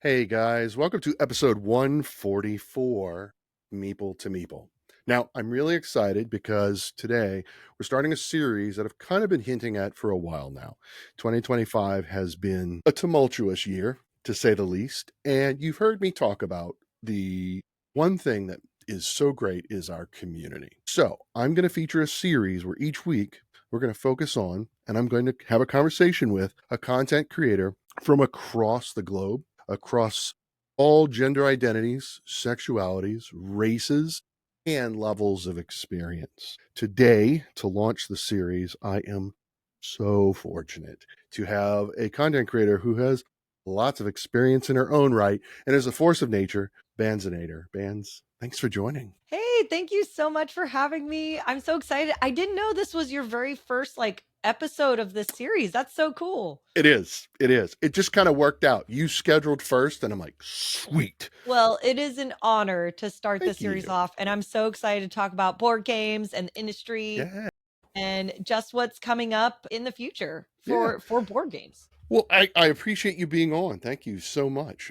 Hey guys, welcome to episode 144, Meeple to Meeple. Now, I'm really excited because today we're starting a series that I've kind of been hinting at for a while now. 2025 has been a tumultuous year, to say the least, and you've heard me talk about the one thing that is so great is our community. So, I'm going to feature a series where each week we're going to focus on, and I'm going to have a conversation with a content creator from across the globe, across all gender identities, sexualities, races, and levels of experience. Today, to launch the series, I am so fortunate to have a content creator who has lots of experience in her own right and is a force of nature, Banzinator. Banz, thanks for joining. Hey, thank you so much for having me. I'm so excited. I didn't know this was your very first episode of this series. That's so cool. It is. It is. It just kind of worked out. You scheduled first, and I'm like, sweet. Well, it is an honor to start the Thank series you. off, and I'm so excited to talk about board games and the industry Yeah. and just what's coming up in the future Yeah. for board games. Well, I appreciate you being on. Thank you so much.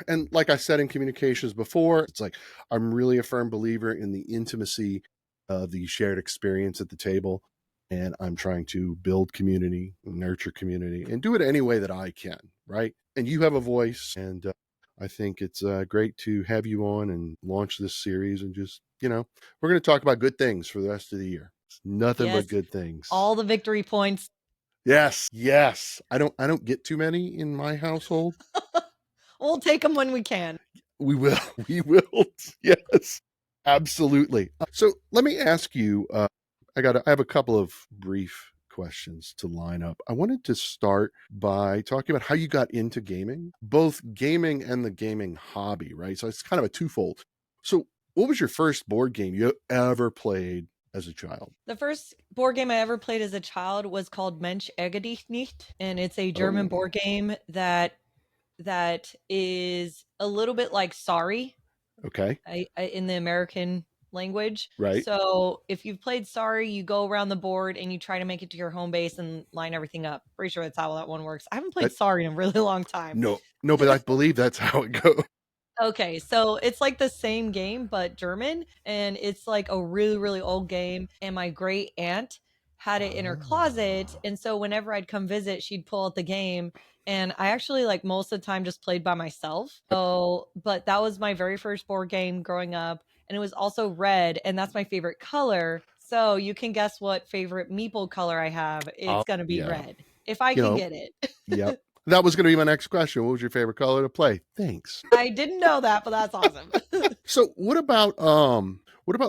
And like I said in communications before, it's like I'm really a firm believer in the intimacy of the shared experience at the table. And I'm trying to build community, nurture community, and do it any way that I can. Right. And you have a voice. And I think it's great to have you on and launch this series. And just, we're going to talk about good things for the rest of the year. It's nothing but Yes, good things. all the victory points. Yes, yes. I don't get too many in my household. We'll take them when we can. We will. We will. Yes, absolutely. So let me ask you. I have a couple of brief questions to line up. I wanted to start by talking about how you got into gaming, both gaming and the gaming hobby, right? So it's kind of a twofold. So, what was your first board game you ever played as a child? The first board game I ever played as a child was called Mensch ärgere dich nicht, and it's a German Oh, board game that is a little bit like Sorry okay, in the American language. right. So if you've played Sorry, you go around the board and you try to make it to your home base and line everything up. Pretty sure that's how that one works. I haven't played That Sorry in a really long time. no, no, but I believe that's how it goes. Okay, so it's like the same game but German, and it's like a really, really old game, and my great aunt had it in her closet, Ah. and so whenever I'd come visit, she'd pull out the game, and I actually, like, most of the time just played by myself. So but that was my very first board game growing up, and it was also red, and that's my favorite color, so you can guess what favorite meeple color I have. Oh, It's gonna be yeah. red, if I You can know, get it. yep. That was going to be my next question. What was your favorite color to play? Thanks. I didn't know that, but that's awesome. So, what about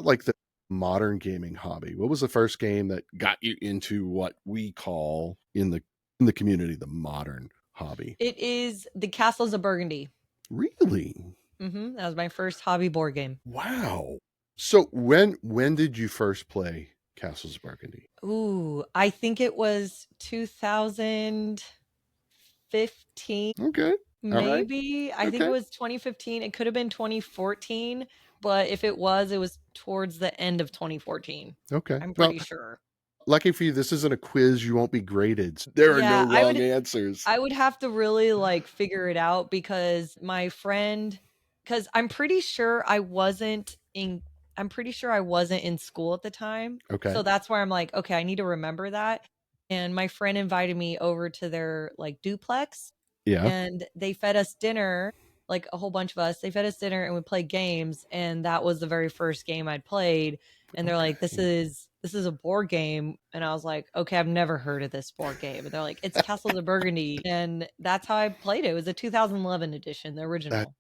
like the modern gaming hobby? What was the first game that got you into what we call in the community the modern hobby? It is the Castles of Burgundy. Really? That was my first hobby board game. Wow. So, when did you first play Castles of Burgundy? Ooh, I think it was 2015, Okay. All right. maybe. I think it Okay. was 2015. It could have been 2014, but if it was towards the end of 2014. Okay. I'm Well, pretty sure. lucky for you, this isn't a quiz. You won't be graded. There are no Yeah, wrong answers. I would have to really like figure it out because cuz I'm pretty sure I wasn't in school at the time. Okay. So that's why I'm like, okay, I need to remember that. And my friend invited me over to their like duplex Yeah. and they fed us dinner, like a whole bunch of us. They fed us dinner and we played games and that was the very first game I'd played and they're like, Okay. this is a board game. And I was like, okay, I've never heard of this board game. And they're like, it's Castles of Burgundy. And that's how I played it. It was a 2011 edition, the That original.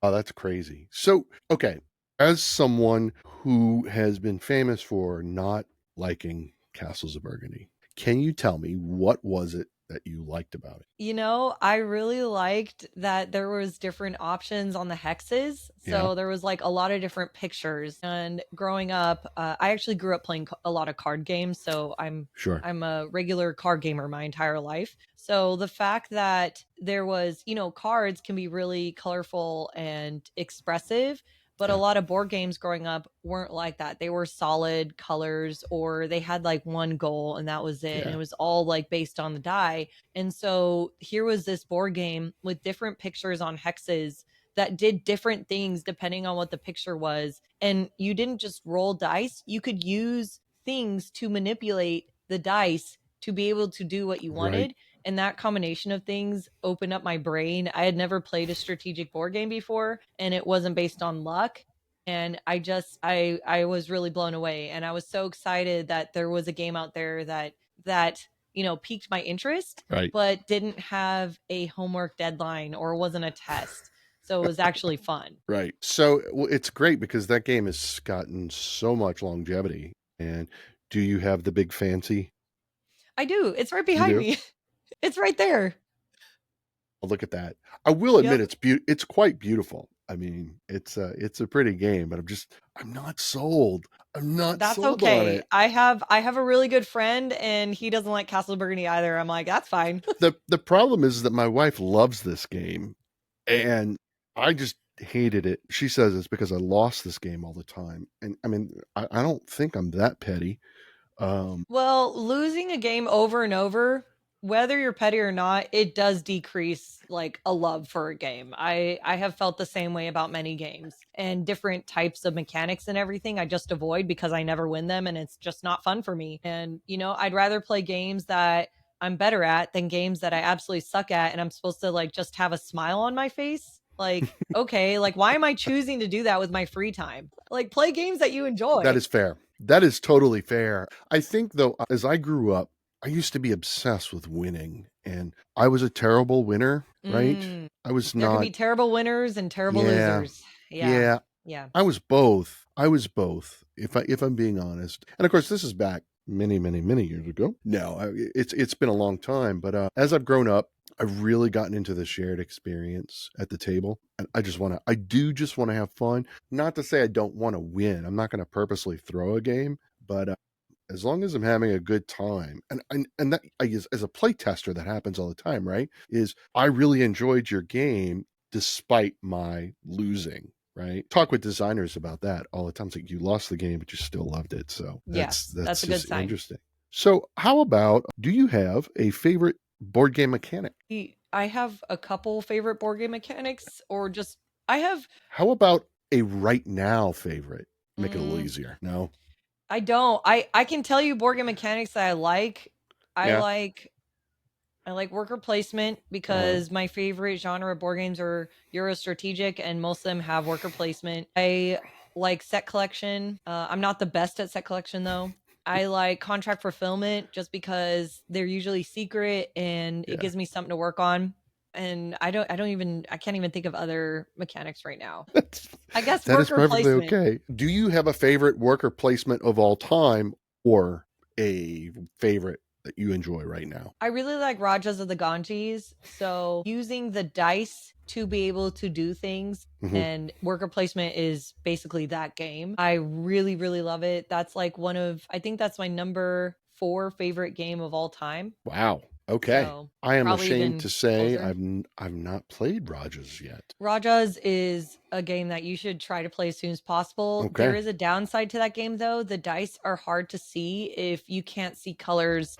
Oh, that's crazy. So, okay, as someone who has been famous for not liking Castles of Burgundy, can you tell me what was it that you liked about it? You know, I really liked that there was different options on the hexes. Yeah, So there was like a lot of different pictures. And growing up, I actually grew up playing a lot of card games. So sure. I'm a regular card gamer my entire life. So the fact that there was, cards can be really colorful and expressive. But a Yeah. lot of board games growing up weren't like that. They were solid colors, or they had like one goal and that was it. And Yeah. it was all like based on the die. And so here was this board game with different pictures on hexes that did different things depending on what the picture was. And you didn't just roll dice, you could use things to manipulate the dice to be able to do what you Right. wanted. And that combination of things opened up my brain. I had never played a strategic board game before, and it wasn't based on luck. And I was really blown away, and I was so excited that there was a game out there that piqued my interest, Right. but didn't have a homework deadline or wasn't a test. So it was actually fun. Right. So it's great because that game has gotten so much longevity. And do you have the big fancy? I do. It's right You behind do? me. It's right there. Oh, look at that. I will admit Yep. it's quite beautiful. I mean, it's a pretty game, but I'm not sold. I'm not That's sold on okay. it. I have a really good friend and he doesn't like Castle Burgundy either. I'm like, that's fine. The problem is that my wife loves this game and I just hated it. She says it's because I lost this game all the time. And I mean, I don't think I'm that petty. Um, Well, losing a game over and over, whether you're petty or not, it does decrease like a love for a game. I have felt the same way about many games and different types of mechanics and everything. I just avoid because I never win them and it's just not fun for me. And I'd rather play games that I'm better at than games that I absolutely suck at and I'm supposed to like just have a smile on my face. Like, okay, like why am I choosing to do that with my free time? Like play games that you that enjoy. is fair. That is totally fair. I think though, as I grew up, I used to be obsessed with winning and I was a terrible winner, right? Mm. I was There can not, be terrible winners and terrible yeah, losers. Yeah. yeah. Yeah. I was both. I was both. If I'm being honest, and of course this is back many, many, many years ago. No, it's been a long time. But as I've grown up, I've really gotten into the shared experience at the table, and I do just want to have fun. Not to say I don't want to win. I'm not going to purposely throw a game, but as long as I'm having a good time, and that I guess as a play tester, that happens all the time, right? Is I really enjoyed your game despite my losing, right? Talk with designers about that all the time. It's like you lost the game, but you still loved it. So that's Yes. that's That's a good just sign. interesting. So how about do you have a favorite board game mechanic? I have a couple favorite board game mechanics, or just I have. How about a right now favorite? Make it a little mm, easier. No? I don't. I can tell you board game mechanics that I like. I Yeah. like I like worker placement Uh-huh. because my favorite genre of board games are Euro strategic, and most of them have worker placement. I like set collection. I'm not the best at set collection though. I like contract fulfillment just because they're usually secret and it Yeah. gives me something to work on. And I can't even think of other mechanics right now. That's I guess that is worker perfectly placement. okay. Do you have a favorite worker placement of all time or a favorite that you enjoy right now? I really like Rajas of the Ganges. So using the dice to be able to do things, Mhm. and worker placement is basically that game. I really, really love it. That's like I think that's my number 4 favorite game of all time. Wow. Okay. So I am probably ashamed even to say closer. I've not played Rogers yet. Rajas is a game that you should try to play as soon as possible. There Okay. is a downside to that game though. The dice are hard to see if you can't see colors,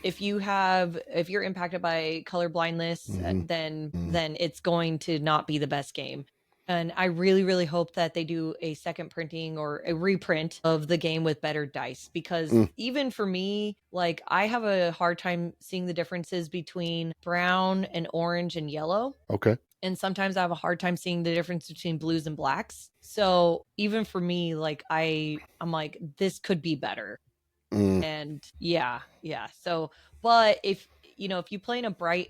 if you're impacted by color blindness, Mhm. then Mm. then it's going to not be the best game. And I really, really hope that they do a second printing or a reprint of the game with better dice because Mm. even for me, like I have a hard time seeing the differences between brown and orange and yellow, Okay. and sometimes I have a hard time seeing the difference between blues and blacks. So even for me, like I'm like this could be better. Mm. And yeah, yeah. So, but if you play in a bright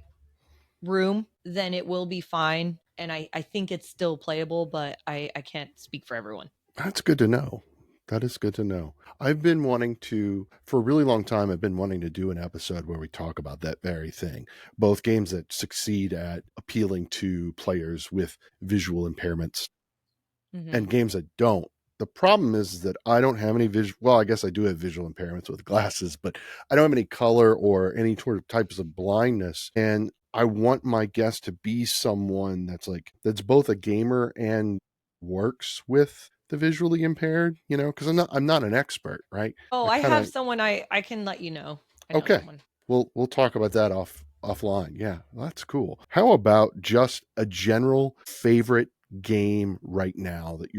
room, then it will be fine. And I think it's still playable, but I can't speak for everyone. That's good to know. That is good to know. I've been wanting to, for a really long time, I've been wanting to do an episode where we talk about that very thing. Both games that succeed at appealing to players with visual impairments Hmm. and games that don't. The problem is that I don't have any visual. Well, I guess I do have visual impairments with glasses, but I don't have any color or any sort of types of blindness. And I want my guest to be someone that's both a gamer and works with the visually impaired, because I'm not an expert, right? Oh, I I kind have of someone I can let you know. I know Okay. someone. We'll talk about that offline. Yeah, that's cool. How about just a general favorite game right now that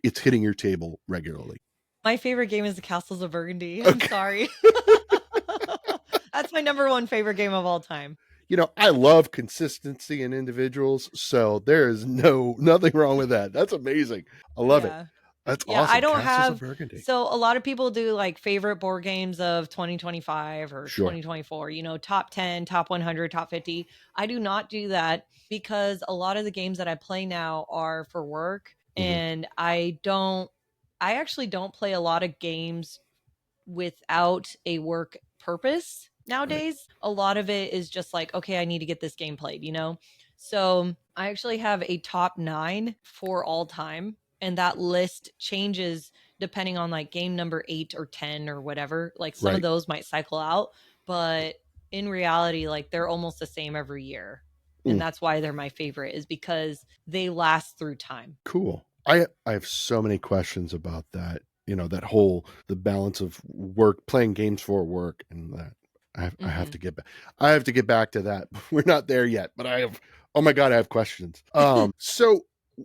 it's hitting your table regularly? My favorite game is the Castles of Burgundy. I'm Okay. sorry. That's my number one favorite game of all time. I love consistency in individuals, so there is nothing wrong with that. That's amazing. I love it. Yeah. That's Yeah, I awesome. don't Castles of have Burgundy. so a lot of people do like favorite board games of 2025 or Sure. 2024, top 10, top 100, top 50. I do not do that because a lot of the games that I play now are for work Hmm. and I actually don't play a lot of games without a work purpose Right. nowadays. A lot of it is just like, okay, I need to get this game played. So I actually have a top 9 for all time, and that list changes depending on like game number 8 or 10 or whatever. Like some of Right. those might cycle out, but in reality, like they're almost the same every year. And Mm, that's why they're my favorite, is because they last through time. cool. I have so many questions about that. That whole the balance of work, playing games for work, and that. I have Hmm. to get back. I have to get back to that. We're not there yet, but I have. Oh my god, I have questions. So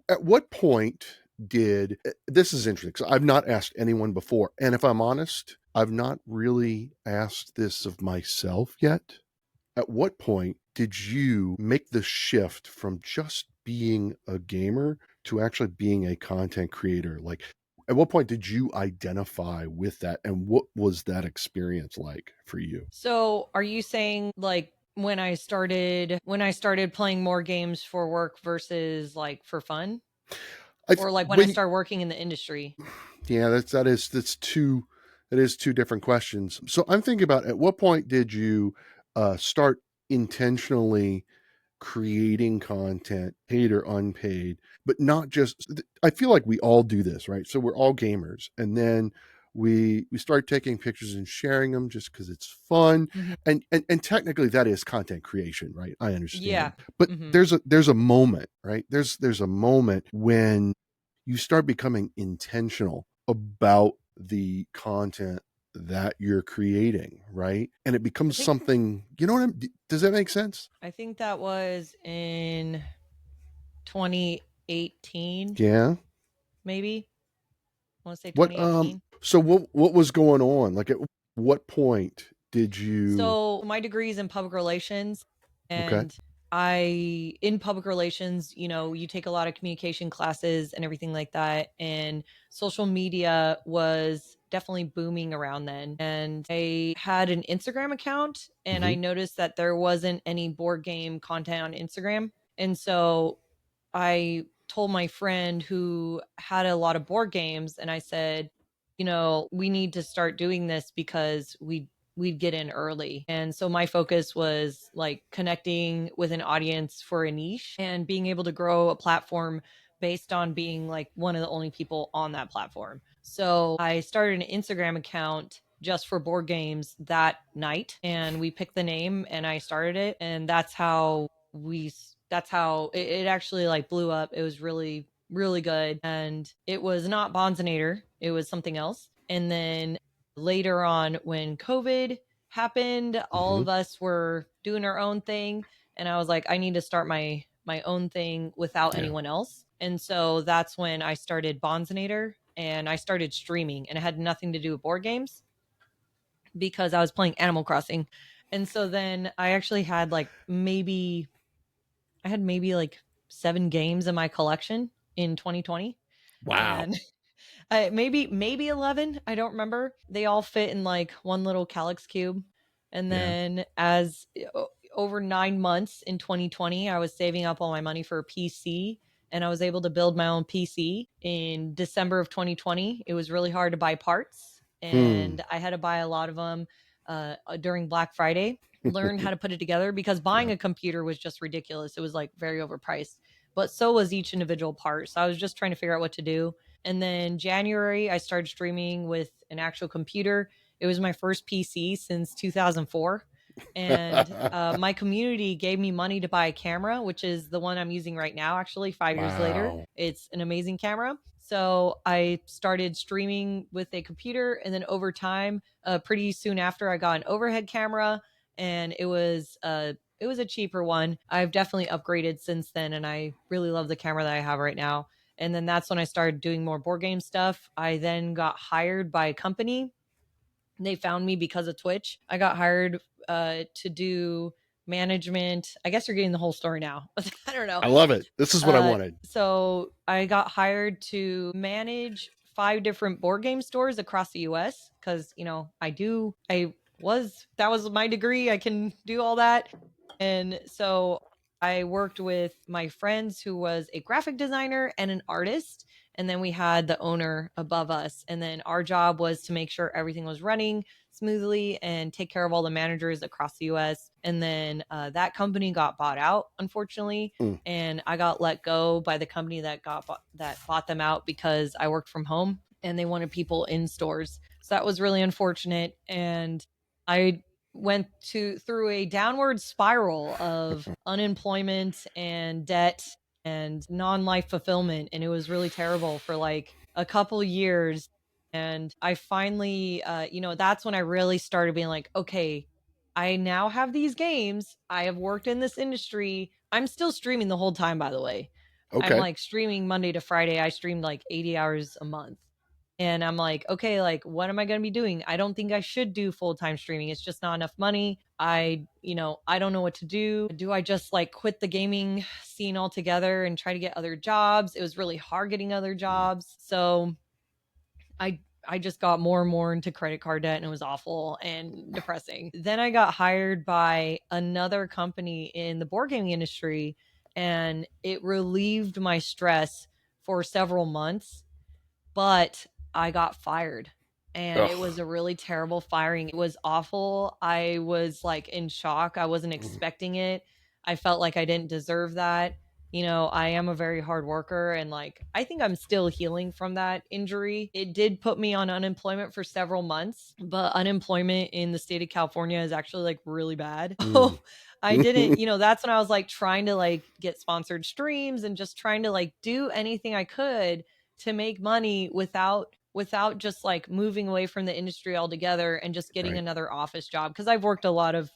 at what point did this is interesting because I've not asked anyone before, and if I'm honest, I've not really asked this of myself yet. At what point did you make the shift from just being a gamer to actually being a content creator? Like, at what point did you identify with that, and what was that experience like for you? So, are you saying like when I started playing more games for work versus like for fun, or like when I When started working in the industry? Yeah, that is two different questions. So I'm thinking about, at what point did you start intentionally creating content, paid or unpaid, but not just. I feel like we all do this, right? So we're all gamers, and then we start taking pictures and sharing them just because it's fun, Mhm. and technically that is content creation, right? I Yeah. understand, but Mhm. there's a moment, right? There's a moment when you start becoming intentional about the content that you're creating, right? And it I becomes think something, does that make sense? I think that was in 2018, Yeah. maybe. I want to say What 2018. so what was going on? Like, at what point did you. So my degree is in public relations, Okay. and I in public relations, you take a lot of communication classes and everything like that, and social media was definitely booming around then. And I had an Instagram account and I Mhm. noticed that there wasn't any board game content on Instagram. And so I told my friend who had a lot of board games and I said, we need to start doing this because we'd get in early. And so my focus was like connecting with an audience for a niche and being able to grow a platform based on being like one of the only people on that platform. So I started an Instagram account just for board games that night and we picked the name and I started it, and that's how it actually like blew up. It was really really good, and it was not Bonzinator, it was something else. And then later on when COVID happened, all Mhm. of us were doing our own thing, and I was like, I need to start my own thing without Yeah. anyone else. And so that's when I started Bonzinator and I started streaming, and it had nothing to do with board games because I was playing Animal Crossing. And so then I had maybe like 7 games in my collection in 2020, Wow. and maybe 11, I don't remember. They all fit in like one little calyx cube. And Yeah. then over 9 months in 2020, I was saving up all my money for a PC, and I was able to build my own PC in December of 2020. It was really hard to buy parts, Hmm. and I had to buy a lot of them during Black Friday. Learn how to put it together because buying Yeah. a computer was just ridiculous. It was like very overpriced, but so was each individual part. So I was just trying to figure out what to do. And then January, I started streaming with an actual computer. It was my first PC since 2004. And my community gave me money to buy a camera, which is the one I'm using right now, actually, 5 years later. Wow. It's an amazing camera. So I started streaming with a computer. And then over time, pretty soon after, I got an overhead camera, and it was a cheaper one. I've definitely upgraded since then, and I really love the camera that I have right now. And then that's when I started doing more board game stuff. I then got hired by a company. They found me because of Twitch. I got hired to do management. I guess you're getting the whole story now. I don't know. I love it. This is what I wanted. So I got hired to manage 5 different board game stores across the US because, that was my degree. I can do all that. And so I worked with my friends who was a graphic designer and an artist. And then we had the owner above us. And then our job was to make sure everything was running smoothly and take care of all the managers across the US. And then that company got bought out, unfortunately, Mm. and I got let go by the company that bought them out because I worked from home and they wanted people in stores. So that was really unfortunate, and I went to through a downward spiral of unemployment and debt and non-life fulfillment, and it was really terrible for like a couple years. And I finally that's when I really started being like, okay, I now have these games. I have worked in this industry. I'm still streaming the whole time, by the way. I'm Okay. like streaming Monday to Friday. I streamed like 80 hours a month. And I'm like, okay, like, what am I going to be doing? I don't think I should do full time streaming. It's just not enough money. I don't know what to do. Do I just like quit the gaming scene altogether and try to get other jobs? It was really hard getting other Mm. jobs. So I just got more and more into credit card debt, and it was awful and depressing. Then I got hired by another company in the board gaming industry, and it relieved my stress for several months, but I got fired. And it was Ugh. a really terrible firing. It was awful. I was like in shock. I wasn't Mm. expecting it. I felt like I didn't deserve that. I am a very hard worker, and like I think I'm still healing from that injury. It did put me on unemployment for several months, but unemployment in the state of California is actually like really bad. Mm. I didn't, that's when I was like trying to like get sponsored streams and just trying to like do anything I could to make money without just like moving away from the industry altogether and just getting Right. another office job, because I've worked a lot of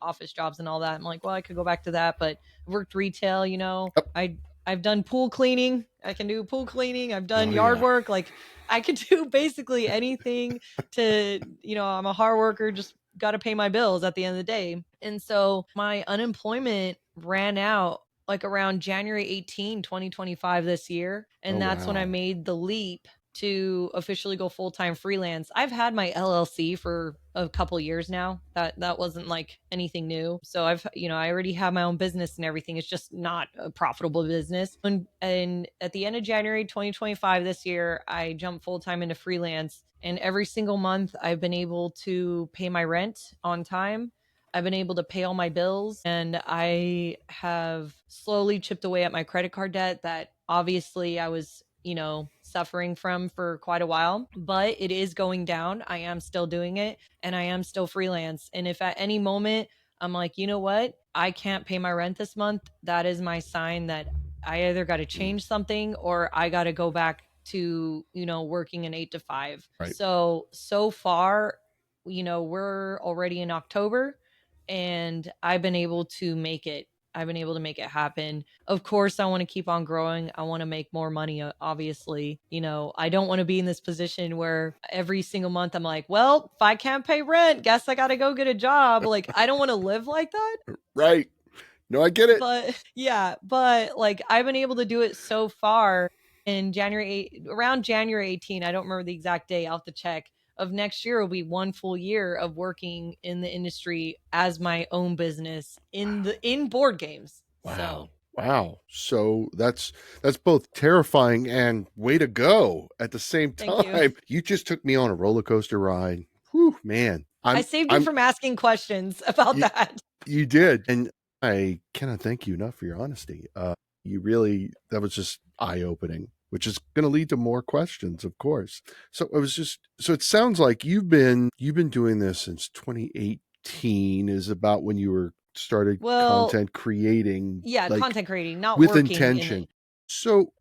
office jobs and all that. I'm like, well, I could go back to that, but I've worked retail. Yep. I've done pool cleaning. I can do pool cleaning. I've done Oh yard yeah. work. Like I could do basically anything to, I'm a hard worker, just got to pay my bills at the end of the day. And so my unemployment ran out like around January 2025 this year. Oh And that's when I wow. made the leap to officially go full-time freelance. I've had my LLC for a couple years now. That wasn't like anything new. So I already have my own business and everything. It's just not a profitable business. And at the end of January 2025 this year, I jumped full-time into freelance, and every single month I've been able to pay my rent on time. I've been able to pay all my bills, and I have slowly chipped away at my credit card debt that obviously I was, suffering from for quite a while, but it is going down. I am still doing it, and I am still freelance. And if at any moment I'm like, you know what, I can't pay my rent this month, that is my sign that I either got to Mm. change something or I got to go back to, working an 8 to 5. Right. So far, we're already in October, and I've been able to make it. I've been able to make it happen. Of course, I want to keep on growing. I want to make more money, obviously. I don't want to be in this position where every single month I'm like, well, if I can't pay rent, guess I got to go get a job. Like, I don't want to live like that. Right. No, I get it. But yeah, but like I've been able to do it so far. In around January 18, I don't remember the exact day, I'll have to check, of next year will be one full year of working in the industry as my own business in board games. Wow. So Wow. So that's both terrifying and way to go at the same thank you. time. You just took me on a roller coaster ride. Whew, man. I I'm saved you I'm from asking questions about you, that. you did. And I cannot thank you enough for your honesty. You really that was just eye-opening, which is going to lead to more questions, of course. So it sounds like you've been doing this since 2018. 15 is about when you were started Well, content creating, yeah, like, content creating, not with working in intention. it.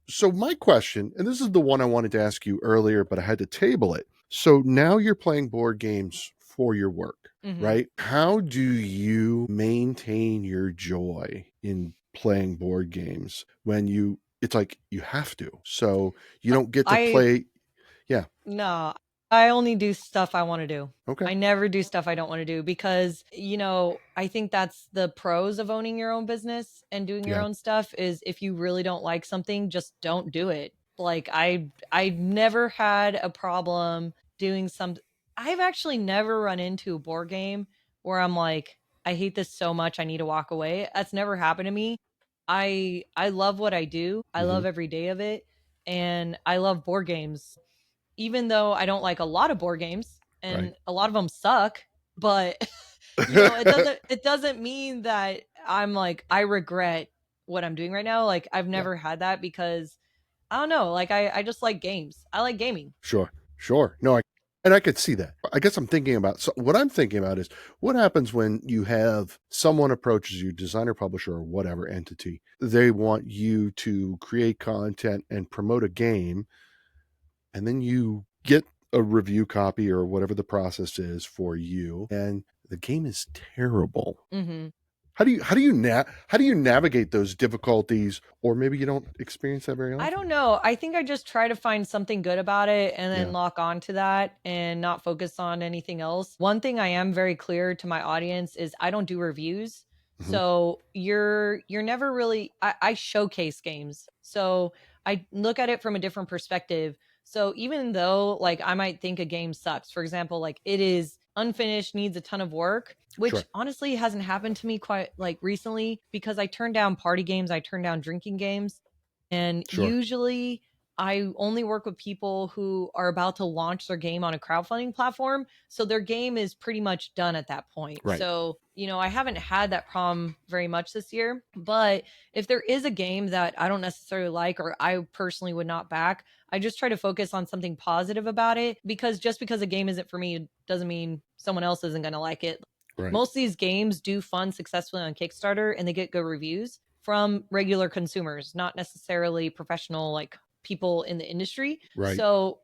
So my question, and this is the one I wanted to ask you earlier, but I had to table it. So now you're playing board games for your work, Mhm. right? How do you maintain your joy in playing board games when it's like you have to? So you don't get to I play. Yeah. No, I only do stuff I wanna do. Okay. I never do stuff I don't wanna do because, I think that's the pros of owning your own business and doing your Yeah. own stuff is if you really don't like something, just don't do it. Like, I've never had a problem doing some I've actually never run into a board game where I'm like, "I hate this so much, I need to walk away." That's never happened to me. I love what I do. I Hmm. love every day of it, and I love board games even though I don't like a lot of board games Right. and a lot of them suck, but it doesn't mean that I'm like I regret what I'm doing right now. Like I've Yeah. never had that because I don't know, like I just like games. I like gaming. Sure, sure. No, I could see that. I guess I'm thinking about, so what I'm thinking about is what happens when you have someone approaches you, designer, publisher, or whatever entity. They want you to create content and promote a game, and then you get a review copy or whatever the process is for you, and the game is terrible. Mhm. How do you navigate those difficulties, or maybe you don't experience that very I don't often? know. I think I just try to find something good about it and then Yeah. lock on to that and not focus on anything else. One thing I am very clear to my audience is I don't do reviews. Hmm. So you're never really I showcase games. So I look at it from a different perspective. So even though like I might think a game sucks, for example, like it is unfinished, needs a ton of work, which Sure. honestly hasn't happened to me quite like recently because I turn down party games, I turn down drinking games and Sure. usually I only work with people who are about to launch their game on a crowdfunding platform. So their game is pretty much done at that point. Right. So, I haven't had that problem very much this year. But if there is a game that I don't necessarily like or I personally would not back, I just try to focus on something positive about it because just because a game isn't for me doesn't mean someone else isn't going to like it. Right. Most of these games do fund successfully on Kickstarter and they get good reviews from regular consumers, not necessarily professional like people in the industry. Right. So,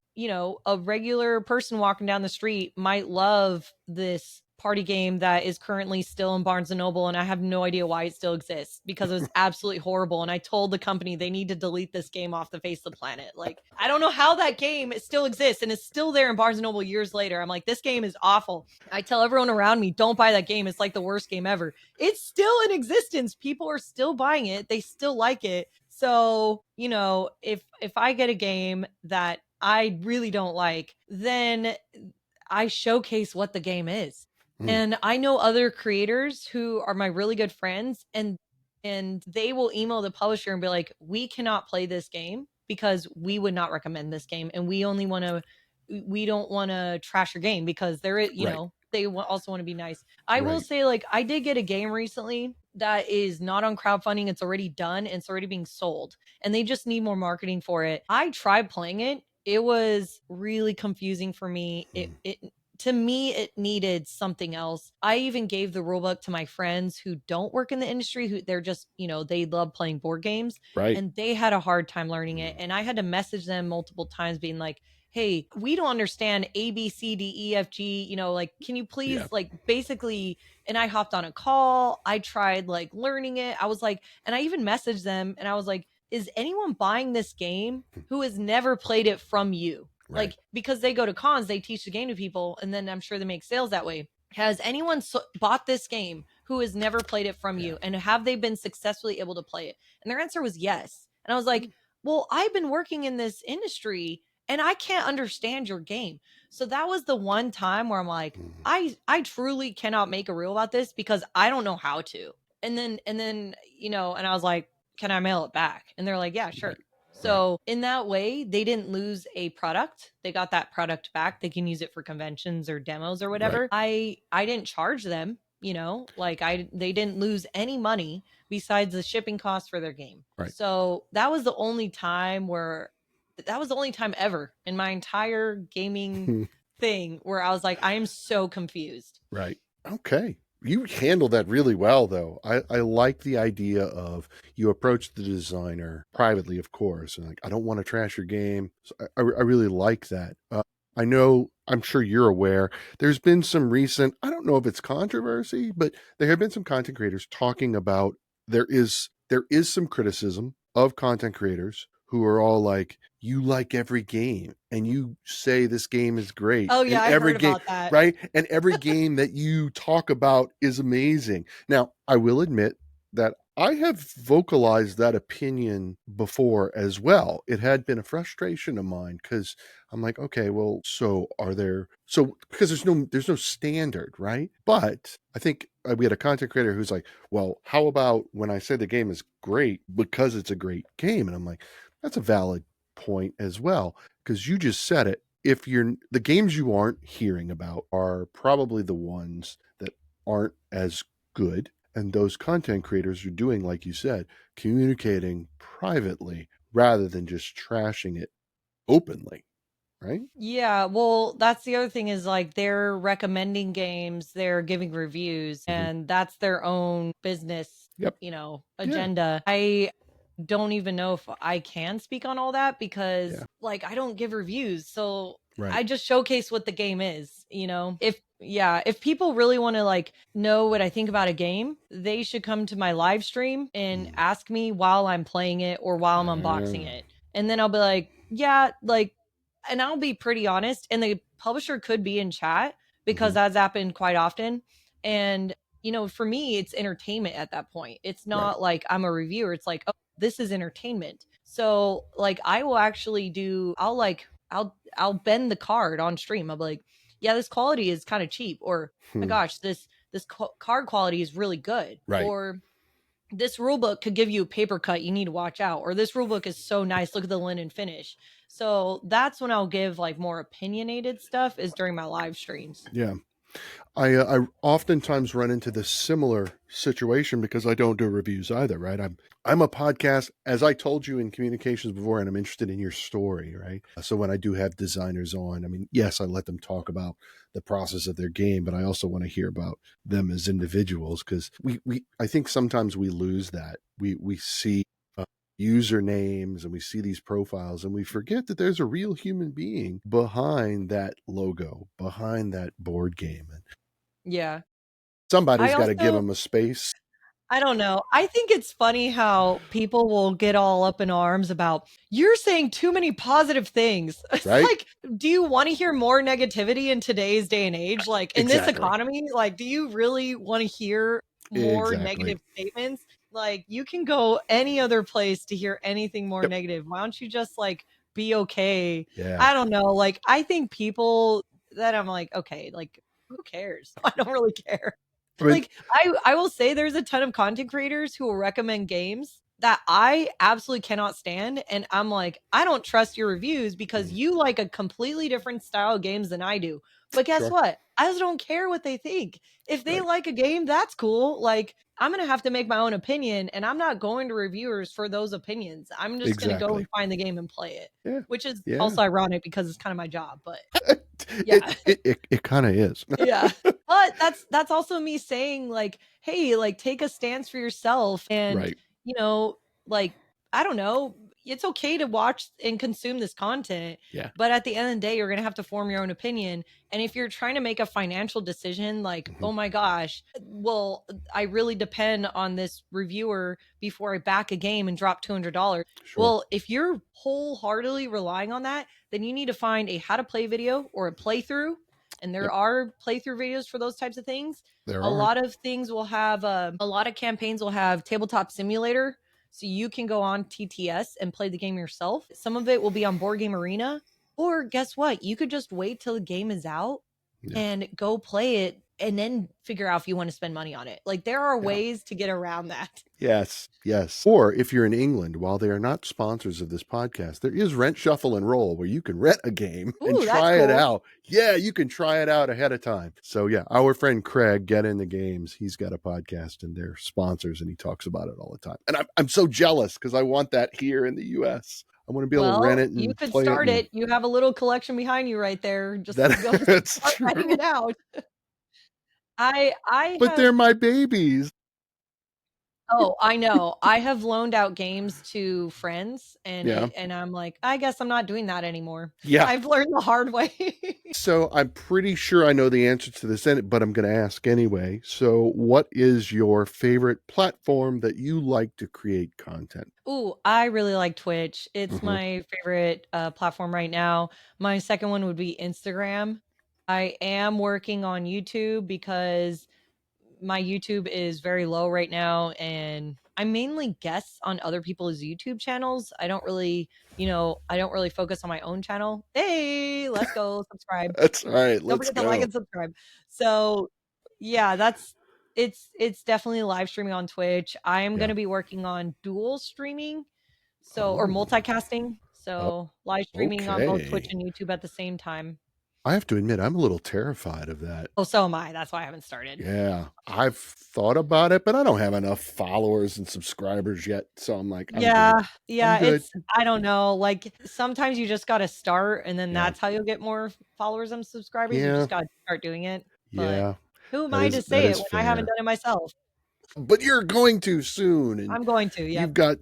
a regular person walking down the street might love this party game that is currently still in Barnes and Noble and I have no idea why it still exists because it was absolutely horrible and I told the company they need to delete this game off the face of the planet. Like, I don't know how that game it still exists and it's still there in Barnes and Noble years later. I'm like, this game is awful. I tell everyone around me, don't buy that game. It's like the worst game ever. It's still in existence. People are still buying it. They still like it. So, if I get a game that I really don't like, then I showcase what the game is. Mm. And I know other creators who are my really good friends and they will email the publisher and be like, "We cannot play this game because we would not recommend this game and we don't want to trash your game because there is, Right. they also want to be nice." I will Right. say like I did get a game recently that is not on crowdfunding. It's already done and it's already being sold and they just need more marketing for it. I tried playing it. It was really confusing for me. It Mm. it to me it needed something else. I even gave the rulebook to my friends who don't work in the industry who they're just, they love playing board games Right. and they had a hard time learning it Mm. and I had to message them multiple times being like, "Hey, we don't understand A B C D E F G, like can you Yeah. please like basically." And I hopped on a call. I tried like learning it. I was like, and I even messaged them and I was like, "Is anyone buying this game who has never played it from you?" Right. Like because they go to cons, they teach the game to people and then I'm sure they make sales that way. Has anyone bought this game who has never played it from Yeah. you and have they been successfully able to play it? And their answer was yes. And I was like, "Well, I've been working in this industry and I can't understand your game." So that was the one time where I'm like, Mhm. I truly cannot make a reel about this because I don't know how to. And then, and I was like, "Can I mail it back?" And they're like, "Yeah, Right. sure." Right. So in that way, they didn't lose a product. They got that product back. They can use it for conventions or demos or Right. whatever. I didn't charge them, like they didn't lose any money besides the shipping cost for their game. Right. So that was the only time ever in my entire gaming thing where I was like, I am so confused. Right. Okay. You handle that really well, though. I like the idea of you approach the designer privately, of course, and like, I don't want to trash your game. So I really like that. I know, I'm sure you're aware, there's been some recent, I don't know if it's controversy, but there have been some content creators talking about there is some criticism of content creators who are all like, you like every game and you say this game is great Oh, and yeah, I every heard game, about that. right? And every game that you talk about is amazing. Now, I will admit that I have vocalized that opinion before as well. It had been a frustration of mine because I'm like, okay, well, so are there so because there's no standard, right? But I think we had a content creator who's like, well, how about when I say the game is great because it's a great game? And I'm like, that's a valid point as well because you just said it. If you're the games you aren't hearing about are probably the ones that aren't as good, and those content creators are doing, like you said, communicating privately rather than just trashing it openly, right? Yeah, well, that's the other thing is like they're recommending games, they're giving reviews, Mm-hmm. and that's their own business, Yep. Yeah. agenda. I don't even know if I can speak on all that because Yeah. like I don't give reviews. So Right. I just showcase what the game is. If people really want to like know what I think about a game, they should come to my live stream and Mm. ask me while I'm playing it or while I'm unboxing Ah. it. And then I'll be like, yeah, like and I'll be pretty honest, and the publisher could be in chat because Mm-hmm. that's happened quite often. And, for me, it's entertainment at that point. It's Right. not like I'm a reviewer. It's like, oh, this is entertainment. So like I will actually I'll bend the card on stream. I'll be like, yeah, this quality is kind of cheap, or my Hmm. gosh, this card quality is really good, Right. or this rule book could give you a paper cut you need to watch out, or this rule book is so nice, look at the linen finish. So that's when I'll give like more opinionated stuff, is during my live streams. Yeah. I oftentimes run into this similar situation because I don't do reviews either, right? I'm a podcast, as I told you in communications before, and I'm interested in your story, right? So when I do have designers on, I mean, yes, I let them talk about the process of their game, but I also want to hear about them as individuals because we I think sometimes we lose that. We see usernames and we see these profiles and we forget that there's a real human being behind that logo, behind that board game. And Yeah. I somebody's got to give also them a space, I don't know. I think it's funny how people will get all up in arms about you're saying too many positive things. It's right? like, do you want to hear more negativity in today's day and age? Like in this Exactly. economy, like, do you really want to hear more Exactly. negative statements? Like, you can go any other place to hear anything more Yep. negative. Why don't you just like be okay? Yeah. I don't know. Like, I think people that I'm like, okay, like, who cares? I don't really care. I mean, Like, I will say there's a ton of content creators who will recommend games that I absolutely cannot stand, and I'm like, "I don't trust your reviews because mm, you like a completely different style of games than I do." But guess sure. what? I just don't care what they think. If they Right. like a game, that's cool. Like, I'm gonna have to make my own opinion, and I'm not going to reviewers for those opinions. I'm just gonna go Exactly. and find the game and play it, Yeah. which is Yeah. also ironic because it's kind of my job, but it yeah. it kind of is. Yeah. But that's also me saying like, "Hey, like take a stance for yourself and, Right. you know, like I don't know, it's okay to watch and consume this content, Yeah. but at the end of the day you're going to have to form your own opinion. And if you're trying to make a financial decision like, Hmm. "Oh my gosh, well, I really depend on this reviewer before I back a game and drop $200." Sure. Well, if you're wholeheartedly relying on that, then you need to find a how to play video or a playthrough, and there Yep. are playthrough videos for those types of things. There A are. lot of things will have a lot of campaigns will have tabletop simulator, so you can go on TTS and play the game yourself. Some of it will be on Board Game Arena, or guess what? You could just wait till the game is out Yeah. and go play it and then figure out if you want to spend money on it. Like there are Yeah. ways to get around that. Yes, yes. Or if you're in England, while they are not sponsors of this podcast, there is Rent, Shuffle, and Roll where you can rent a game and Ooh, that's try it cool. out. Yeah, you can try it out ahead of time. So, yeah, our friend Craig, Get in the Games, he's got a podcast and they're sponsors and he talks about it all the time. And I'm so jealous because I want that here in the US. I want to be able to rent Well, it you and could play it. start And it. You have a little collection behind you right there. Just that go that's start renting true. it out. I But have they're my babies. Oh, I know. I have loaned out games to friends, Yeah. and I'm like, "I guess I'm not doing that anymore." Yeah. I've learned the hard way. So I'm pretty sure I know the answer to this, but I'm going to ask anyway. So, what is your favorite platform that you like to create content? Ooh, I really like Twitch. It's Hmm. my favorite, platform right now. My second one would be Instagram. I am working on YouTube because my YouTube is very low right now, and I mainly guest on other people's YouTube channels. I don't really focus on my own channel. Hey, let's go subscribe. That's all right. Don't Let's forget to like go. and subscribe. So, yeah, that's it's definitely live streaming on Twitch. I am Yeah. gonna be working on dual streaming, or Oh, multicasting. oh, So, live streaming on both Twitch okay. and YouTube at the same time. I have to admit, I'm a little terrified of that. Oh, so am I. That's why I haven't started. Yeah. I've thought about it, but I don't have enough followers and subscribers yet. So I'm like, I'm Yeah, good. I'm yeah, good. I don't know, like, sometimes you just gotta start, and then Yeah. that's how you'll get more followers and subscribers. You Yeah. just gotta start doing it, but Yeah. who am I to That say it is when I haven't fair. done it myself? But you're going to soon, and I'm going to, you've yep. got,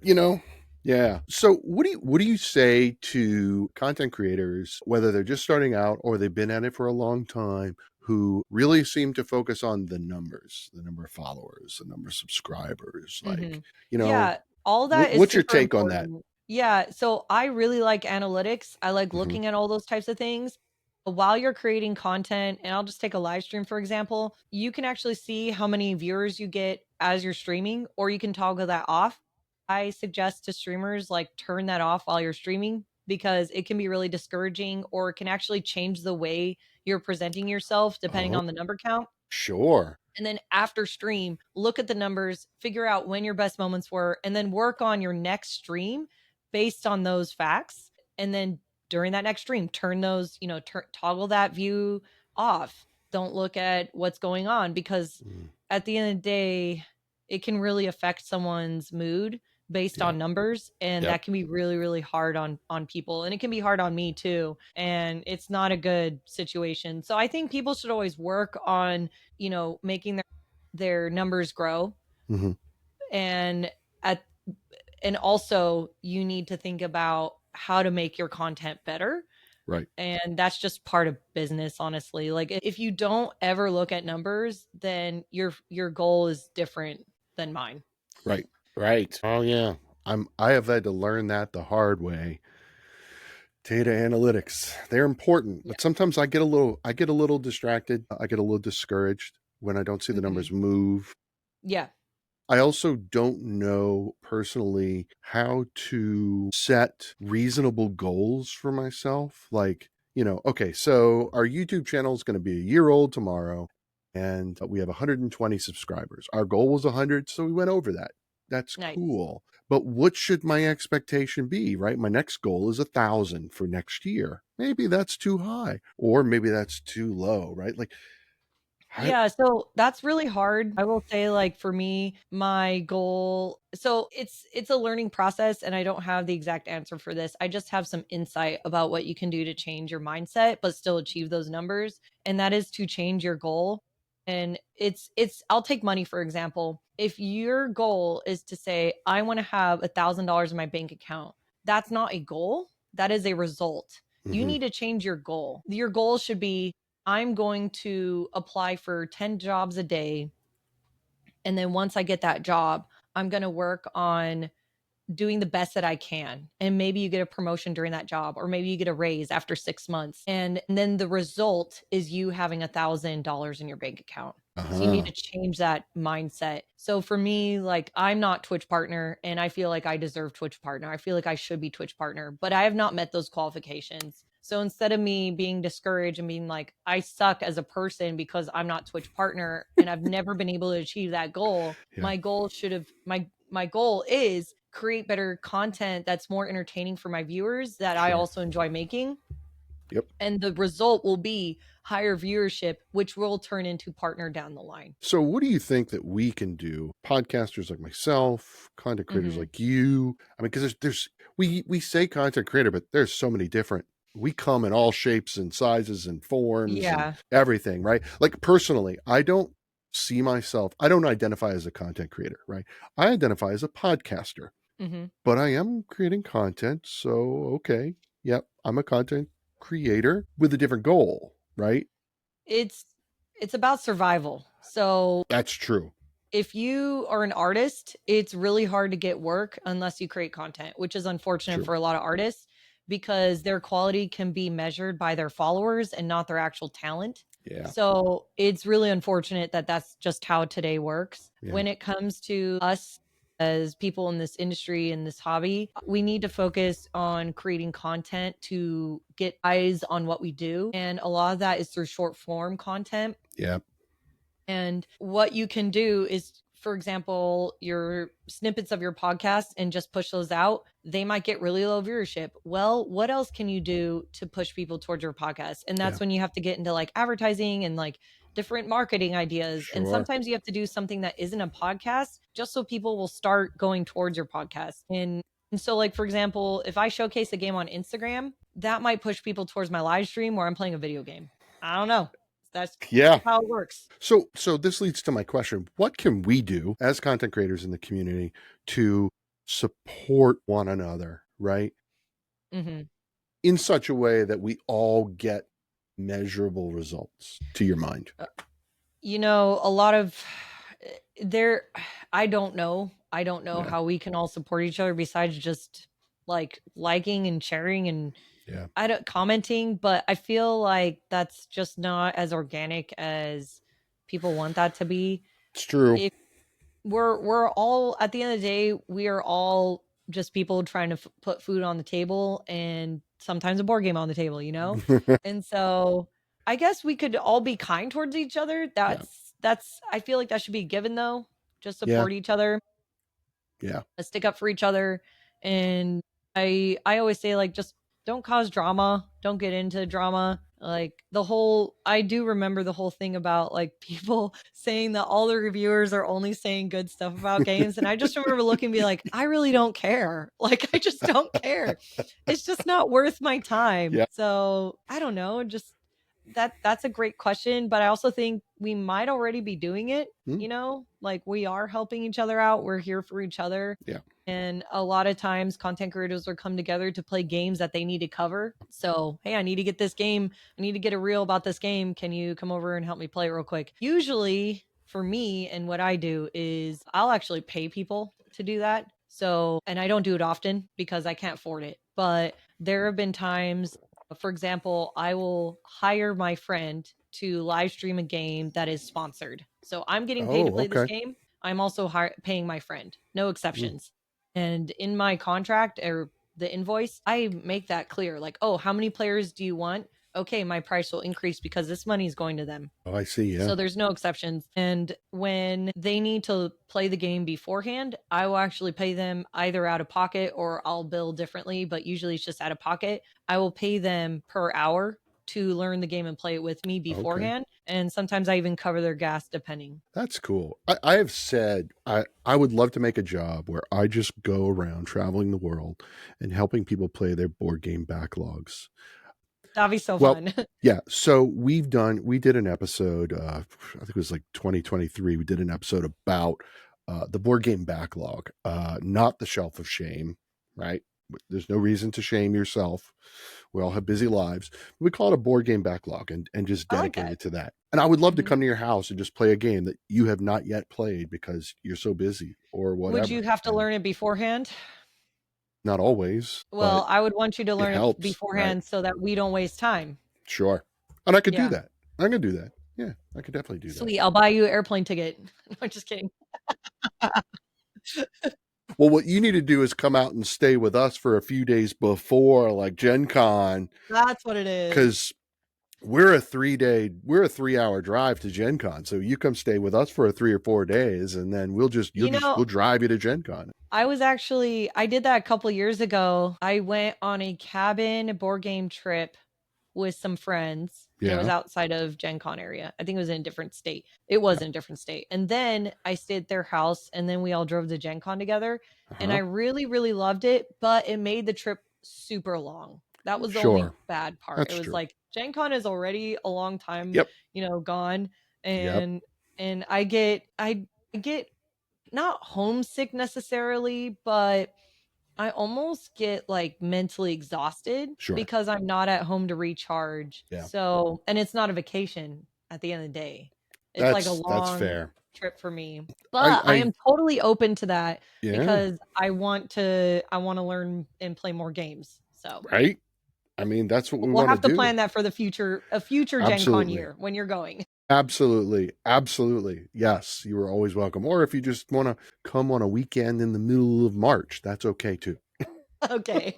yeah. So what do you say to content creators, whether they're just starting out or they've been at it for a long time, who really seem to focus on the numbers, the number of followers, the number of subscribers? Like, Mhm. you know, Yeah, all that is what's your super take on that? important. Yeah, so I really like analytics. I like Hmm. looking at all those types of things. While you're creating content, and I'll just take a live stream for example, you can actually see how many viewers you get as you're streaming, or you can toggle that off. I suggest to streamers like turn that off while you're streaming because it can be really discouraging or it can actually change the way you're presenting yourself depending Oh, on the number count. sure. And then after stream, look at the numbers, figure out when your best moments were, and then work on your next stream based on those facts. And then during that next stream, turn those, toggle that view off. Don't look at what's going on because Mm, at the end of the day, it can really affect someone's mood based yeah. on numbers, and Yep. that can be really really hard on people, and it can be hard on me too, and it's not a good situation. So I think people should always work on making their numbers grow, Hmm. and at and also you need to think about how to make your content better, Right. and that's just part of business honestly. Like if you don't ever look at numbers, then your goal is different than mine. Right. Right. Oh yeah. I have had to learn that the hard way. Data analytics, they're important, Yeah. but sometimes I get a little distracted. I get a little discouraged when I don't see the Mhm. numbers move. Yeah. I also don't know personally how to set reasonable goals for myself. Like, okay, so our YouTube channel is going to be a year old tomorrow, and we have 120 subscribers. Our goal was 100, so we went over that. That's Nice. cool. But what should my expectation be, right? My next goal is 1,000 for next year. Maybe that's too high, or maybe that's too low, right? Like, how, Yeah, so that's really hard. I will say like for me, my goal, so it's a learning process and I don't have the exact answer for this. I just have some insight about what you can do to change your mindset but still achieve those numbers, and that is to change your goal. And it's I'll take money for example. If your goal is to say I want to have $1,000 in my bank account, that's not a goal. That is a result. You mhm, need to change your goal. Your goal should be I'm going to apply for 10 jobs a day. And then once I get that job, I'm going to work on doing the best that I can. And maybe you get a promotion during that job, or maybe you get a raise after 6 months. And then the result is you having $1,000 in your bank account. So you need uh-huh, to change that mindset. So for me, like I'm not Twitch partner and I feel like I deserve Twitch partner. I feel like I should be Twitch partner, but I have not met those qualifications. So instead of me being discouraged and being like, I suck as a person because I'm not Twitch partner and I've never been able to achieve that goal, yeah, my goal is create better content that's more entertaining for my viewers that I sure, also enjoy making, yep. and the result will be higher viewership which will turn into partner down the line. So, what do you think that we can do, podcasters like myself, content creators Mhm. like you? I mean, because we say content creator, but there's so many different. We come in all shapes and sizes and forms and Yeah. everything, right? Like personally, I don't. see myself, I don't identify as a content creator, right? I identify as a podcaster, Mhm. but I am creating content. So, okay. Yep. I'm a content creator with a different goal, right? It's it's about survival. So That's true. if you are an artist, it's really hard to get work unless you create content, which is unfortunate True. for a lot of artists because their quality can be measured by their followers and not their actual talent. Yeah. So it's really unfortunate that that's just how today works. Yeah. When it comes to us as people in this industry and this hobby, we need to focus on creating content to get eyes on what we do. And a lot of that is through short form content. Yeah. And what you can do is, for example, your snippets of your podcast and just push those out. They might get really low viewership. Well, what else can you do to push people towards your podcast? And Yeah. that's when you have to get into like advertising and like different marketing ideas. And Sure. sometimes you have to do something that isn't a podcast just so people will start going towards your podcast. And so, like, for example, if I showcase a game on Instagram, that might push people towards my live stream where I'm playing a video game. I don't know. That's Yeah. how it works. So this leads to my question. What can we do as content creators in the community to support one another, right? Mhm. In such a way that we all get measurable results, to your mind? A lot of there I don't know. I don't know Yeah. how we can all support each other besides just like liking and sharing and Yeah. I don't commenting, but I feel like that's just not as organic as people want that to be. It's true. If we're all at the end of the day, we are all just people trying to put food on the table and sometimes a board game on the table, you know? And so I guess we could all be kind towards each other. Yeah. That's I feel like that should be given though. Just Yeah. support each other, Yeah. stick up for each other. And I always say like just don't cause drama, don't get into drama. Like the whole I do remember the whole thing about like people saying that all the reviewers are only saying good stuff about games. And I just remember looking and be like, I really don't care. Like I just don't care. It's just not worth my time. Yeah. So I don't know. Just that's a great question, but I also think we might already be doing it, Hmm? like we are helping each other out. We're here for each other. Yeah. And a lot of times content creators will come together to play games that they need to cover. So, hey, I need to get this game. I need to get a reel about this game. Can you come over and help me play it real quick? Usually for me and what I do is I'll actually pay people to do that. So, and I don't do it often because I can't afford it. But there have been times, for example, I will hire my friend to live stream a game that is sponsored. So I'm getting paid to Oh, play this okay. game. I'm also paying my friend, no Mm. exceptions. And in my contract or the invoice, I make that clear like, oh, how many players do you want? Okay, my price will increase because this money is going to them. Oh, I see. Yeah. So there's no exceptions. And when they need to play the game beforehand, I will actually pay them either out of pocket or I'll bill differently, but usually it's just out of pocket. I will pay them per hour to learn the game and play it with me Okay. beforehand. And sometimes I even cover their gas depending. That's cool. I have said I would love to make a job where I just go around traveling the world and helping people play their board game backlogs. That'd be so Well, fun. yeah. So we did an episode, I think it was like 2023. We did an episode about the board game backlog, not the shelf of shame, right? There's no reason to shame yourself. We all have busy lives. We call it a board game backlog and just I like dedicate that. it to that. And I would love to Mhm. come to your house and just play a game that you have not yet played because you're so busy or Would you whatever. have to And learn it beforehand? not always, but Well, I would want you to it learn it helps, right? beforehand so that we don't waste time. Sure. And I could do Yeah. that. I can do that. Yeah, I could definitely do that. Sweet. I'll buy you an airplane ticket. No, I'm just kidding. Well, what you need to do is come out and stay with us for a few days before, like Gen Con, That's what it is. because we're a 3 hour drive to Gen Con. So you come stay with us for a 3 or 4 days, and then You know, we'll drive you to Gen Con. I did that a couple years ago. I went on a cabin board game trip with some friends and it was Yeah. outside of Gen Con area. I think it was in a different state. It was Yeah. in a different state. And then I stayed at their house and then we all drove to Gen Con together. And I Uh-huh. really, really loved it, but it made the trip super long. That was the only Sure. bad part. It That's was true. like Gen Con is already a long time, Yep. gone. Yep. And and I get not homesick necessarily, but I almost get, like, mentally exhausted Sure. because I'm not at home to recharge. Yeah. So and it's not a vacation at the end of the day. It's like a That's long fair. trip for me. I But I I am totally open to that yeah, because I wanna learn and play more games. So, right? I mean, that's what we we'll wanna have to do. plan that for the future a future Gen Con Absolutely. year when you're going. Absolutely. Absolutely. Yes, you are always welcome. Or if you just wanna come on a weekend in the middle of March, that's okay too. Okay.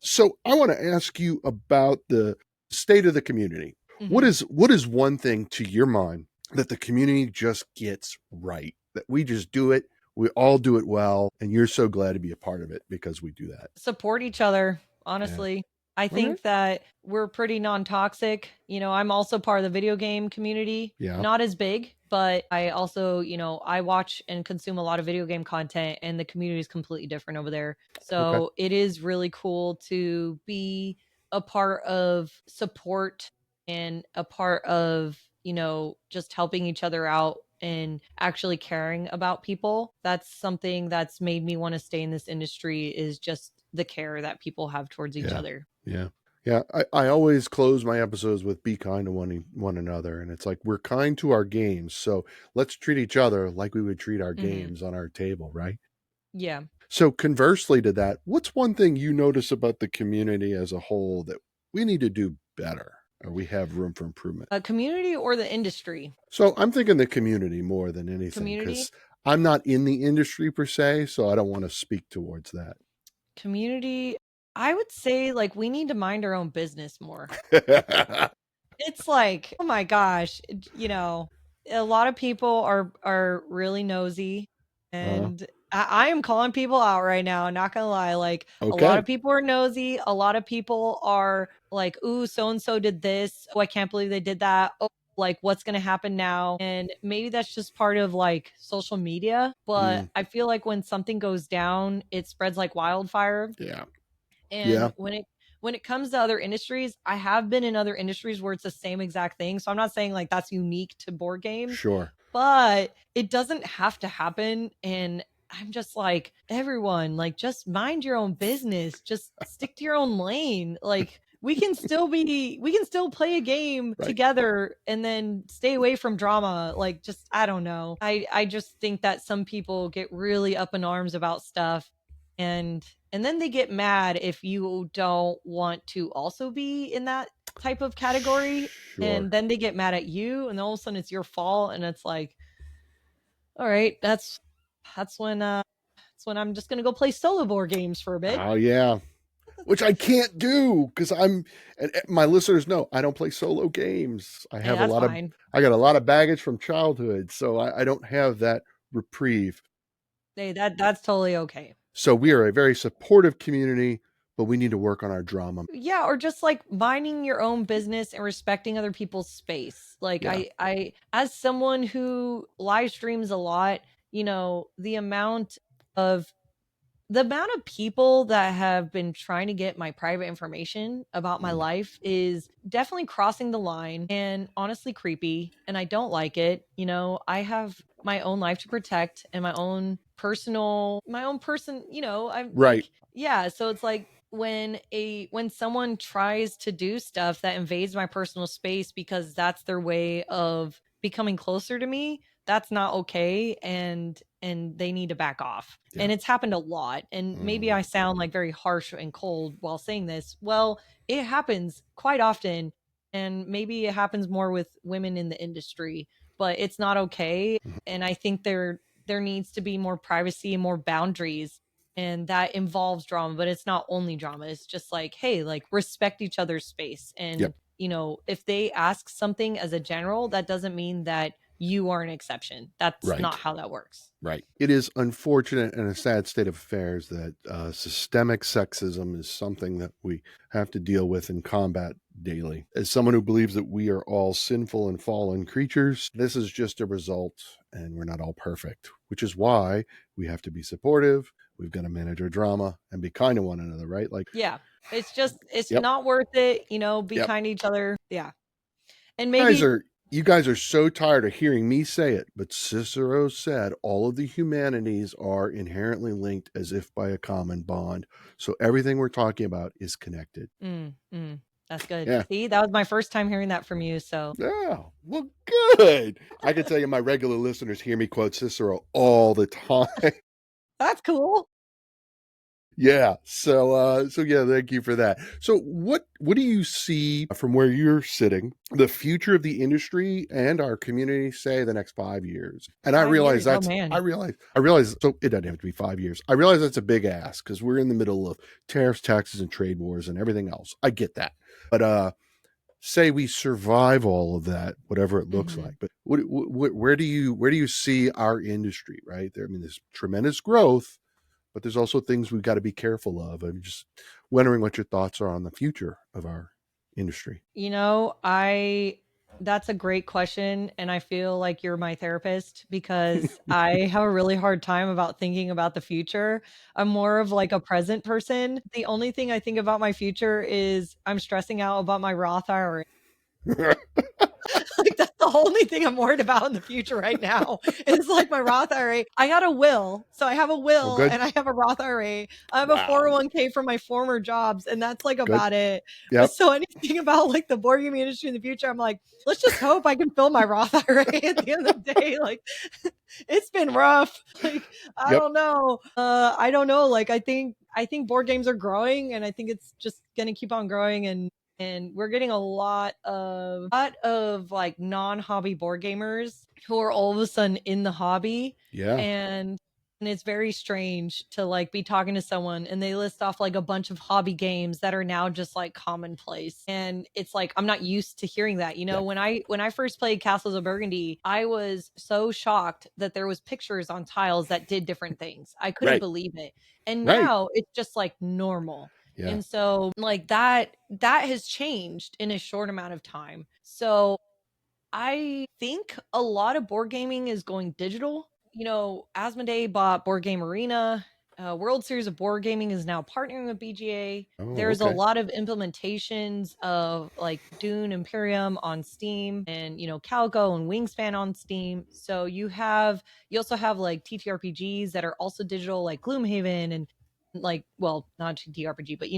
So I wanna ask you about the state of the community. Mhm. What is one thing to your mind that the community just gets right? That we just do it, we all do it well, and you're so glad to be a part of it because we do that. Support each other, Yeah. honestly. I Okay. think that we're pretty non-toxic. I'm also part of the video game community. Yeah. Not as big, but I also, I watch and consume a lot of video game content and the community is completely different over there. Okay. So, it is really cool to be a part of support and a part of, just helping each other out and actually caring about people. That's something that's made me want to stay in this industry is just the care that people have towards each Yeah. other. Yeah. Yeah. I always close my episodes with be kind to one another. And it's like we're kind to our games. So let's treat each other like we would treat our Mhm. games on our table, right? Yeah. So conversely to that, what's one thing you notice about the community as a whole that we need to do better or we have room for improvement? A community or the industry? So I'm thinking the community more than anything Community? because I'm not in the industry per se, so I don't want to speak towards Community, I would say, like, we need to mind our own business more. that. It's like, oh my gosh, a lot of people are really nosy, uh, and I am calling people out right now, not gonna lie, like, a lot okay. of people are nosy, a lot of people are like, "Ooh, so and so did this. Oh, I can't believe they did that. Oh, like, what's gonna happen now?" And maybe that's just part of, like, social media, but Mm, I feel like when something goes down, it spreads like wildfire. yeah. Yeah. And when it comes to other industries, I have been in other industries where it's the same exact thing. So I'm not saying like that's unique to board games, Sure. but it doesn't have to happen. And I'm just like, everyone, like just mind your own business. Just stick to your own lane. Like we can still play a game Right. together and then stay away from drama. Like just I don't know. I just think that some people get really up in arms about stuff and and then they get mad if you don't want to also be in that type of category, and Sure. then they get mad at you, and all of a sudden it's your fault, and it's like, all right, that's when I'm just gonna go play solo board games for a bit. Oh yeah. Which I can't do because my listeners know I don't play solo games. Hey, that's fine. I got a lot of baggage from childhood, so I don't have that reprieve. Hey, that's totally okay. So we are a very supportive community, but we need to work on our drama. Yeah, or just like minding your own business and respecting other people's space. Like Yeah. I as someone who live streams a lot, the of people that have been trying to get my private information about my Mm. life is definitely crossing the line and honestly creepy, and I don't like it. I have my own life to protect and my own person, I'm Right. like, yeah, so it's like when someone tries to do stuff that invades my personal space because that's their way of becoming closer to me, that's not okay, and they need to back off. Yeah. And it's happened a lot, and maybe Mhm. I sound like very harsh and cold while saying this. Well, it happens quite often, and maybe it happens more with women in the industry, but it's not okay. Mhm. And I think there needs to be more privacy and more boundaries, and that involves drama, but it's not only drama. It's just like, hey, like respect each other's space. Yep. And if they ask something as a general, that doesn't mean that you are an exception. That's not Right. how that works. Right. It is unfortunate and a sad state of affairs that systemic sexism is something that we have to deal with and combat daily. As someone who believes that we are all sinful and fallen creatures, this is just a result, and we're not all perfect, which is why we have to be supportive. We've got to manage our drama and be kind to one another, right? Like, Yeah. It's yep, not worth it, be yep. kind to each other. Yeah. And Guys maybe are, You guys are so tired of hearing me say it, but Cicero said all of the humanities are inherently linked as if by a common bond. So everything we're talking about is connected. Mm, that's good. Yeah. See, that was my first time hearing that from you, so Yeah. Well, good. I can tell you my regular listeners hear me quote Cicero all the time. that's cool. Yeah. So yeah, thank you for that. So what do you see from where you're sitting, the future of the industry and our community, say the next 5 years? And 5 years, oh, man. I realize so it doesn't have to be 5 years. I realize that's a big ask because we're in the middle of tariffs, taxes, and trade wars and everything else. I get that. But say we survive all of that, whatever it looks Mhm. like. But where do you see our industry, right? There, I mean, there's tremendous growth, but there's also things we've got to be careful of. I'm just wondering what your thoughts are on the future of our industry. You know, I that's a great question, and I feel like you're my therapist because I have a really hard time about thinking about the future. I'm more of like a present person. The only thing I think about my future is I'm stressing out about my Roth IRA. Like, that's the only thing I'm worried about in the future right now. It's like my Roth IRA. I got a will. So I have a Well, will good. and I have a Roth IRA. I have a Wow. 401k from my former jobs, and that's like Good. about it. Yep. So anything about like the board game industry in the future, I'm like, let's just hope I can fill my Roth IRA at the end of the day. Like, it's been rough. Like, Yep. I don't know. Like, I think board games are growing, and I think it's just gonna keep on growing, and we're getting a lot of like non-hobby board gamers who are all of a sudden in the hobby, Yeah. and it's very strange to like be talking to someone and they list off like a bunch of hobby games that are now just like commonplace, and it's like I'm not used to hearing that. You know, Yep. when I first played Castles of Burgundy, I was so shocked that there was pictures on tiles that did different things. I couldn't Right. believe it, and Right. now it's just like normal. Yeah. And so like that has changed in a short amount of time. So I think a lot of board gaming is going digital. You know, Asmodee bought Board Game Arena. World Series of Board Gaming is now partnering with BGA. Oh, There's a okay. lot of implementations of like Dune Imperium on Steam, and Calico and Wingspan on Steam. So you also have like TTRPGs that are also digital, like Gloomhaven, and like, well, not TTRPG, but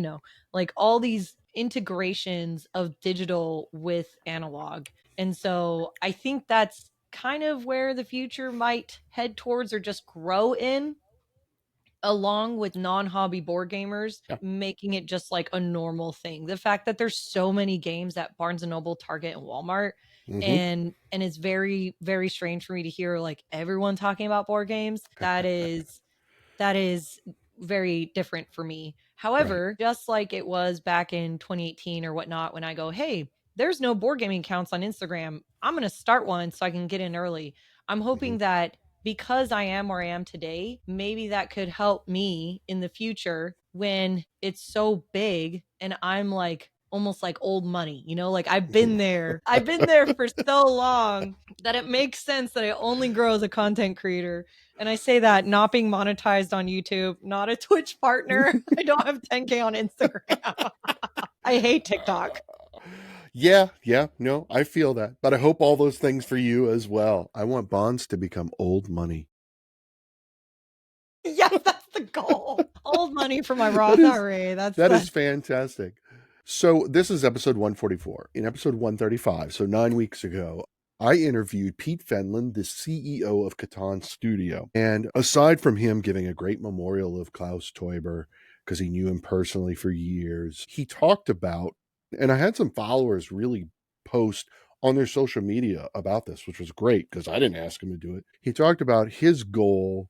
like all these integrations of digital with analog. And so I think that's kind of where the future might head towards or just grow in, along with non-hobby board gamers Yeah. making it just like a normal thing. The fact that there's so many games at Barnes and Noble, Target, and Walmart, Mm-hmm. and it's very very strange for me to hear like everyone talking about board games. That is very different for me. Right. However, just like it was back in 2018 or whatnot, when I go, hey, there's no board gaming accounts on Instagram, I'm going to start one so I can get in early. I'm Mm-hmm. hoping that because I am where I am today, maybe that could help me in the future when it's so big and I'm like almost like old money, like I've been there for so long that it makes sense that I only grow as a content creator. And I say that not being monetized on YouTube, not a Twitch partner. I don't have 10K on Instagram. I hate TikTok. Yeah, yeah, no, I feel that. But I hope all those things for you as well. I want bonds to become old money. Yes, that's the goal. Old money for my that Roth is IRA. That's that the is fantastic. So this is episode 144. In episode 135, so 9 weeks ago, I interviewed Pete Fenlon, the CEO of Catan Studio. And aside from him giving a great memorial of Klaus Teuber, because he knew him personally for years, he talked about, and I had some followers really post on their social media about this, which was great because I didn't ask him to do it. He talked about his goal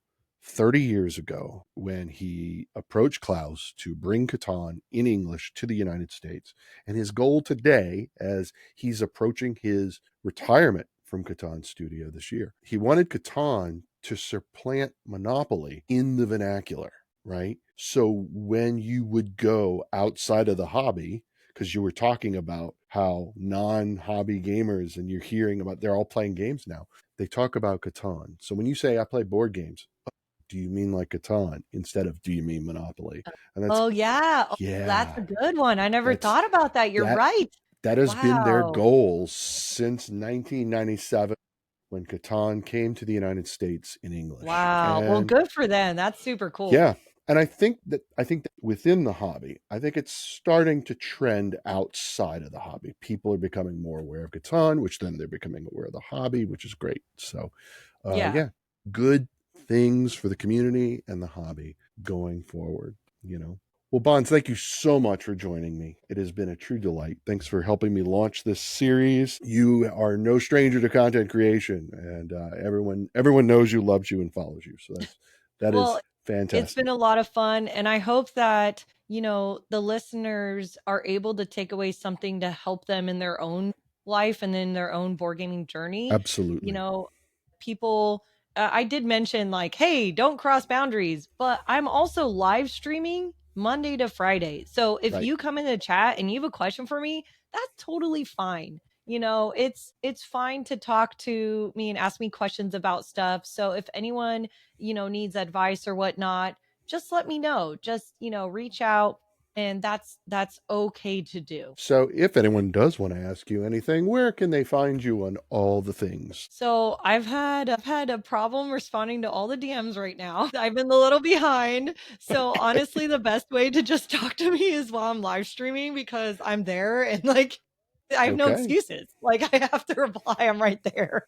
30 years ago when he approached Klaus to bring Catan in English to the United States. And his goal today, as he's approaching his retirement from Catan Studio this year, he wanted Catan to supplant Monopoly in the vernacular, right? So when you would go outside of the hobby, because you were talking about how non-hobby gamers and you're hearing about they're all playing games now, they talk about Catan. So when you say I play board games, do you mean like Catan instead of do you mean Monopoly? And that's Oh, yeah. Oh, that's yeah, a good one. I never that's thought about that. You're that right. That has been their Wow. goal since 1997 when Catan came to the United States in English. Wow. Well, And good for them. That's super cool. yeah, and I think that within the hobby, I think it's starting to trend outside of the hobby. People are becoming more aware of Catan, which then they're becoming aware of the hobby, which is great. So, Yeah. yeah, good things for the community and the hobby going forward. You know. Well, Bonds, thank you so much for joining me. It has been a true delight. Thanks for helping me launch this series. You are no stranger to content creation, and everyone knows you, loves you, and follows you. So that Well, is it's been fantastic. a lot of fun, and I hope that, the listeners are able to take away something to help them in their own life and in their own board gaming journey. You Absolutely. know, people I did mention like, "Hey, don't cross boundaries," but I'm also live streaming Monday to Friday. So if Right. you come in the chat and you have a question for me, that's totally fine. It's fine to talk to me and ask me questions about stuff. So if anyone needs advice or whatnot, just let me know. Just, reach out, and that's okay to do. So, if anyone does want to ask you anything, where can they find you on all the things? So I've had a problem responding to all the DMs right now. I've been a little behind. So honestly, the best way to just talk to me is while I'm live streaming because I'm there and like I have no Okay. excuses. Like I have to reply, I'm right there.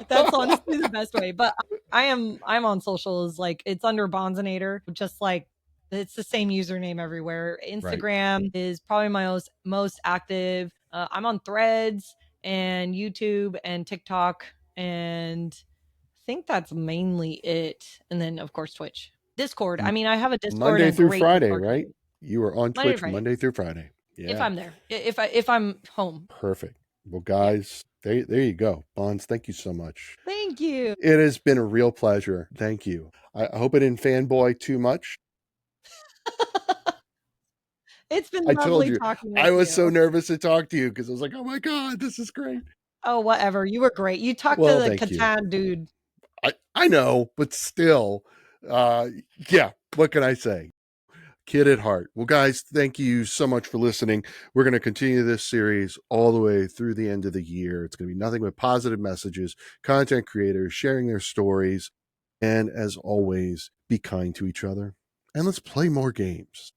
That's honestly the best way. But I'm on socials, like it's under Bonzinator, just like it's the same username everywhere. Right. Instagram is probably my most active. I'm on Threads and YouTube and TikTok, and I think that's mainly it. And then of course Twitch. Discord. I M- mean, I have a Discord Monday and a through great Friday, Discord right? community. You are on Monday to Twitch Friday. Monday through Friday. If Yeah. I'm there. If I'm home. Perfect. Well, Yeah. guys, there you go. Bonds, thank you so much. Thank you. It has been a real pleasure. Thank you. I hope I didn't fanboy too much. It's been I told lovely you, talking I with was so you. nervous to talk to you because I was like, oh my God, this is great. Oh, whatever. You were great. You talked to Well, the thank you. Catan dude. I know, but still, uh, yeah, what can I say? Kid at heart. Well, guys, thank you so much for listening. We're going to continue this series all the way through the end of the year. It's going to be nothing but positive messages, content creators sharing their stories. And as always, be kind to each other and let's play more games.